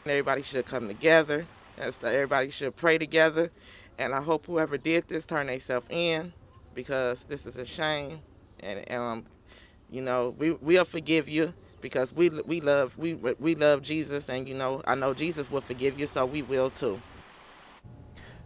Everybody should come together. Everybody should pray together. And I hope whoever did this turn themselves in, because this is a shame. And we'll forgive you because we love Jesus, and I know Jesus will forgive you, so we will too.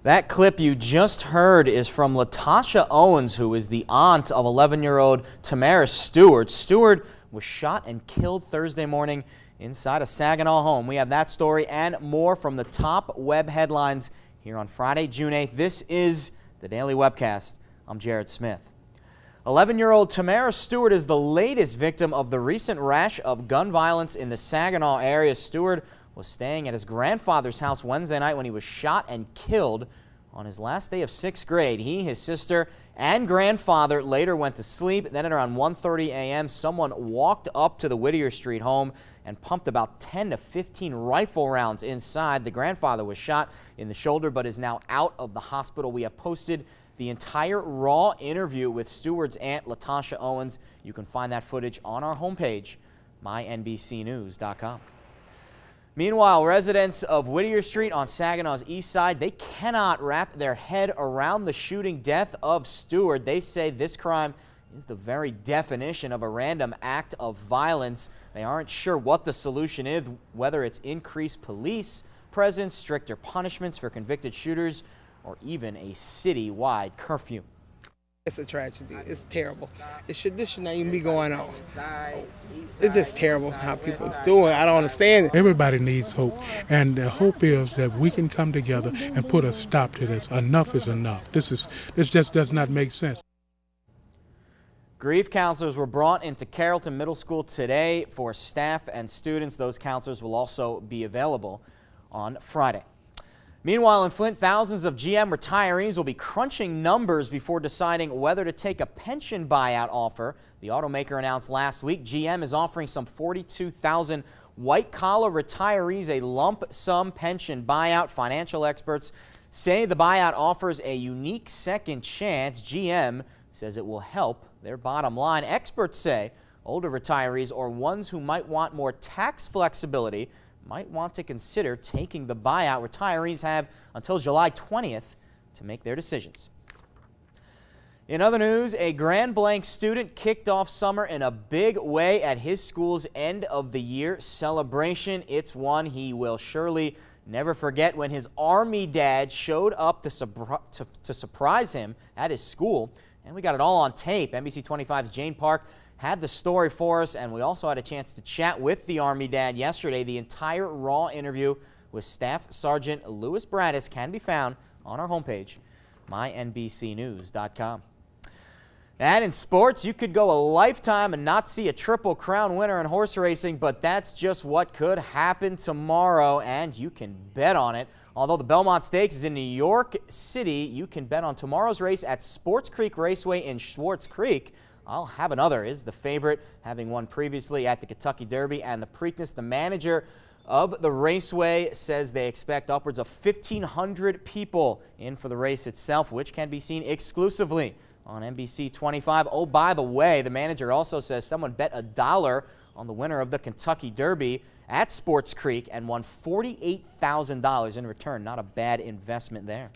That clip you just heard is from Latasha Owens, who is the aunt of 11-year-old Tamara Stewart. Stewart was shot and killed Thursday morning inside a Saginaw home. We have that story and more from the top web headlines here on Friday, June 8th. This is the Daily Webcast. I'm Jared Smith. 11-year-old Tamara Stewart is the latest victim of the recent rash of gun violence in the Saginaw area. Stewart was staying at his grandfather's house Wednesday night when he was shot and killed on his last day of 6th grade. He, his sister, and grandfather later went to sleep. Then at around 1:30 a.m., someone walked up to the Whittier Street home and pumped about 10 to 15 rifle rounds inside. The grandfather was shot in the shoulder but is now out of the hospital. We have posted the entire raw interview with Stewart's aunt, Latasha Owens. You can find that footage on our homepage, mynbcnews.com. Meanwhile, residents of Whittier Street on Saginaw's east side, they cannot wrap their head around the shooting death of Stewart. They say this crime is the very definition of a random act of violence. They aren't sure what the solution is, whether it's increased police presence, stricter punishments for convicted shooters, or even a city-wide curfew. It's a tragedy. It's terrible. This should not even be going on. It's just terrible how people are doing. I don't understand it. Everybody needs hope, and the hope is that we can come together and put a stop to this. Enough is enough. This just does not make sense. Grief counselors were brought into Carrollton Middle School today for staff and students. Those counselors will also be available on Friday. Meanwhile, in Flint, thousands of GM retirees will be crunching numbers before deciding whether to take a pension buyout offer. The automaker announced last week GM is offering some 42,000 white-collar retirees a lump sum pension buyout. Financial experts say the buyout offers a unique second chance. GM says it will help their bottom line. Experts say older retirees or ones who might want more tax flexibility might want to consider taking the buyout. Retirees have until July 20th to make their decisions. In other news, a Grand Blanc student kicked off summer in a big way at his school's end of the year celebration. It's one he will surely never forget when his Army dad showed up to surprise him at his school. And we got it all on tape. NBC25's Jane Park had the story for us, and we also had a chance to chat with the Army dad yesterday. The entire raw interview with Staff Sergeant Louis Braddis can be found on our homepage, mynbcnews.com. And in sports, you could go a lifetime and not see a Triple Crown winner in horse racing, but that's just what could happen tomorrow, and you can bet on it. Although the Belmont Stakes is in New York City, you can bet on tomorrow's race at Sports Creek Raceway in Schwartz Creek. I'll Have Another is the favorite, having won previously at the Kentucky Derby and the Preakness. The manager of the Raceway says they expect upwards of 1,500 people in for the race itself, which can be seen exclusively on NBC25. Oh, by the way, the manager also says someone bet $1 on the winner of the Kentucky Derby at Sports Creek and won $48,000 in return. Not a bad investment there.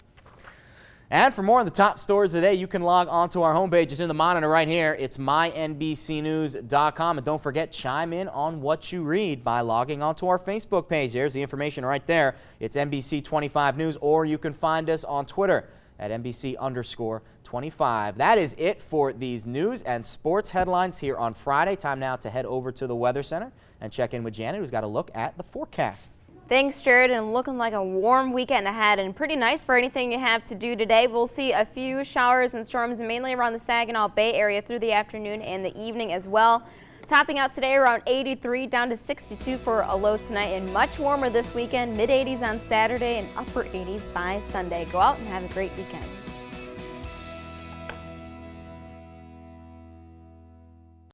And for more on the top stories today, you can log onto our homepage. It's in the monitor right here. It's mynbcnews.com. And don't forget, chime in on what you read by logging onto our Facebook page. There's the information right there. It's NBC25 News, or you can find us on Twitter at NBC_25. That is it for these news and sports headlines here on Friday. Time now to head over to the Weather Center and check in with Janet, who's got a look at the forecast. Thanks, Jared, and looking like a warm weekend ahead and pretty nice for anything you have to do today. We'll see a few showers and storms mainly around the Saginaw Bay area through the afternoon and the evening as well. Topping out today around 83 down to 62 for a low tonight, and much warmer this weekend, mid-80s on Saturday and upper 80s by Sunday. Go out and have a great weekend.